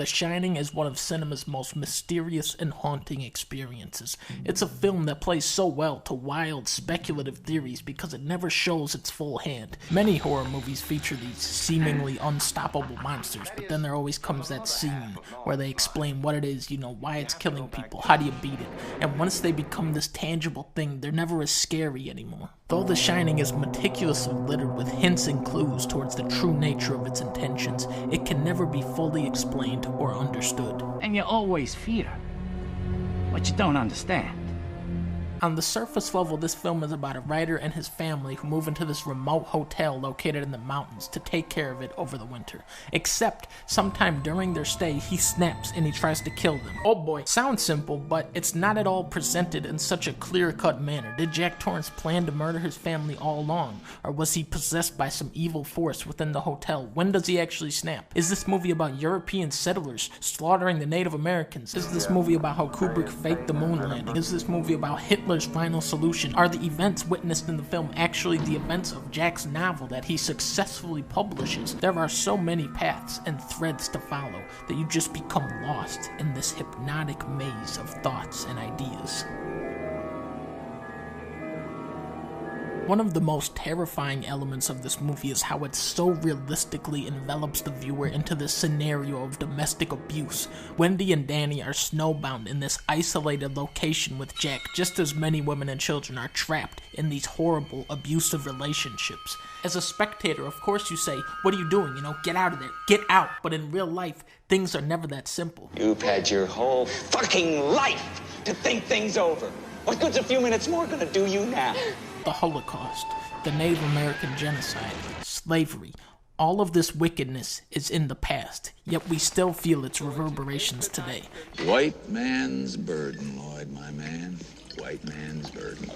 The Shining is one of cinema's most mysterious and haunting experiences. It's a film that plays so well to wild, speculative theories because it never shows its full hand. Many horror movies feature these seemingly unstoppable monsters, but then there always comes that scene where they explain what it is, why it's killing people, how do you beat it, and once they become this tangible thing, they're never as scary anymore. Though The Shining is meticulously littered with hints and clues towards the true nature of its intentions, it can never be fully explained or understood. And you always fear what you don't understand. On the surface level, this film is about a writer and his family who move into this remote hotel located in the mountains to take care of it over the winter. Except, sometime during their stay, he snaps and he tries to kill them. Oh boy, sounds simple, but it's not at all presented in such a clear-cut manner. Did Jack Torrance plan to murder his family all along? Or was he possessed by some evil force within the hotel? When does he actually snap? Is this movie about European settlers slaughtering the Native Americans? Is this movie about how Kubrick faked the moon landing? Is this movie about Hitler's final solution? Are the events witnessed in the film actually the events of Jack's novel that he successfully publishes? There are so many paths and threads to follow that you just become lost in this hypnotic maze of thoughts and ideas. One of the most terrifying elements of this movie is how it so realistically envelops the viewer into this scenario of domestic abuse. Wendy and Danny are snowbound in this isolated location with Jack, just as many women and children are trapped in these horrible, abusive relationships. As a spectator, of course you say, what are you doing? Get out of there. Get out. But in real life, things are never that simple. You've had your whole fucking life to think things over. What good's a few minutes more gonna do you now? The Holocaust, the Native American genocide, slavery, all of this wickedness is in the past, yet we still feel its reverberations today. White man's burden, Lloyd, my man. White man's burden.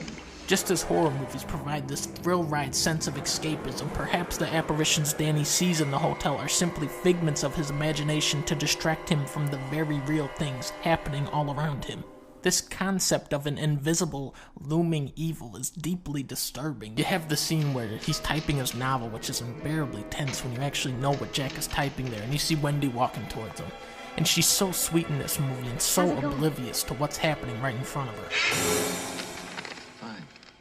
Just as horror movies provide this thrill-ride sense of escapism, perhaps the apparitions Danny sees in the hotel are simply figments of his imagination to distract him from the very real things happening all around him. This concept of an invisible, looming evil is deeply disturbing. You have the scene where he's typing his novel, which is unbearably tense when you actually know what Jack is typing there, and you see Wendy walking towards him. And she's so sweet in this movie and so oblivious to what's happening right in front of her.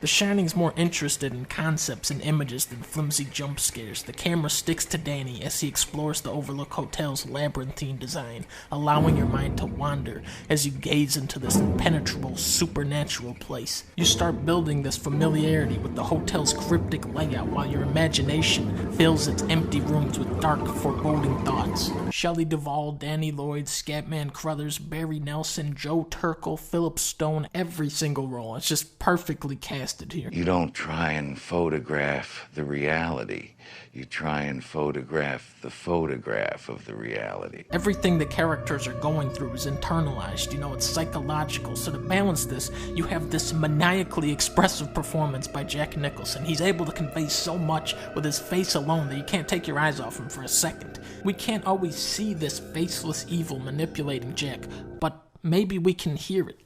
The Shining's more interested in concepts and images than flimsy jump scares. The camera sticks to Danny as he explores the Overlook Hotel's labyrinthine design, allowing your mind to wander as you gaze into this impenetrable, supernatural place. You start building this familiarity with the hotel's cryptic layout while your imagination fills its empty rooms with dark, foreboding thoughts. Shelley Duvall, Danny Lloyd, Scatman Crothers, Barry Nelson, Joe Turkel, Philip Stone, every single role. It's just perfectly cast here. You don't try and photograph the reality. You try and photograph the photograph of the reality. Everything the characters are going through is internalized, it's psychological. So to balance this, you have this maniacally expressive performance by Jack Nicholson. He's able to convey so much with his face alone that you can't take your eyes off him for a second. We can't always see this faceless evil manipulating Jack, but maybe we can hear it.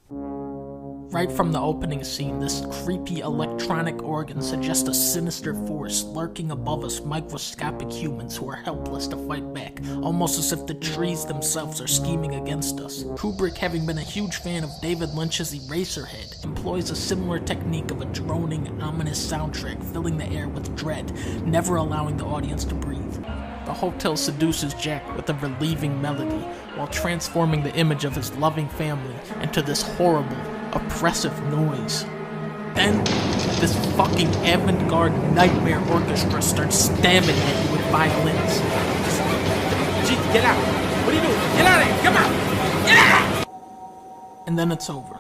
Right from the opening scene, this creepy electronic organ suggests a sinister force lurking above us microscopic humans who are helpless to fight back, almost as if the trees themselves are scheming against us. Kubrick, having been a huge fan of David Lynch's Eraserhead, employs a similar technique of a droning, ominous soundtrack filling the air with dread, never allowing the audience to breathe. The hotel seduces Jack with a relieving melody, while transforming the image of his loving family into this horrible, oppressive noise. Then, this fucking avant-garde nightmare orchestra starts stabbing at you with violins. Jeez, get out! What are you doing? Get out of here! Come out! Get out! And then it's over.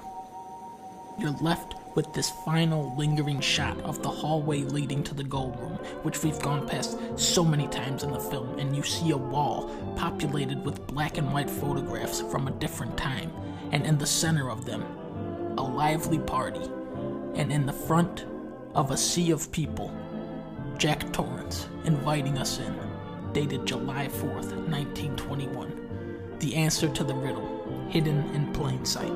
You're left with this final lingering shot of the hallway leading to the gold room, which we've gone past so many times in the film, and you see a wall populated with black and white photographs from a different time, and in the center of them, a lively party, and in the front of a sea of people, Jack Torrance inviting us in, dated July 4th, 1921. The answer to the riddle, hidden in plain sight.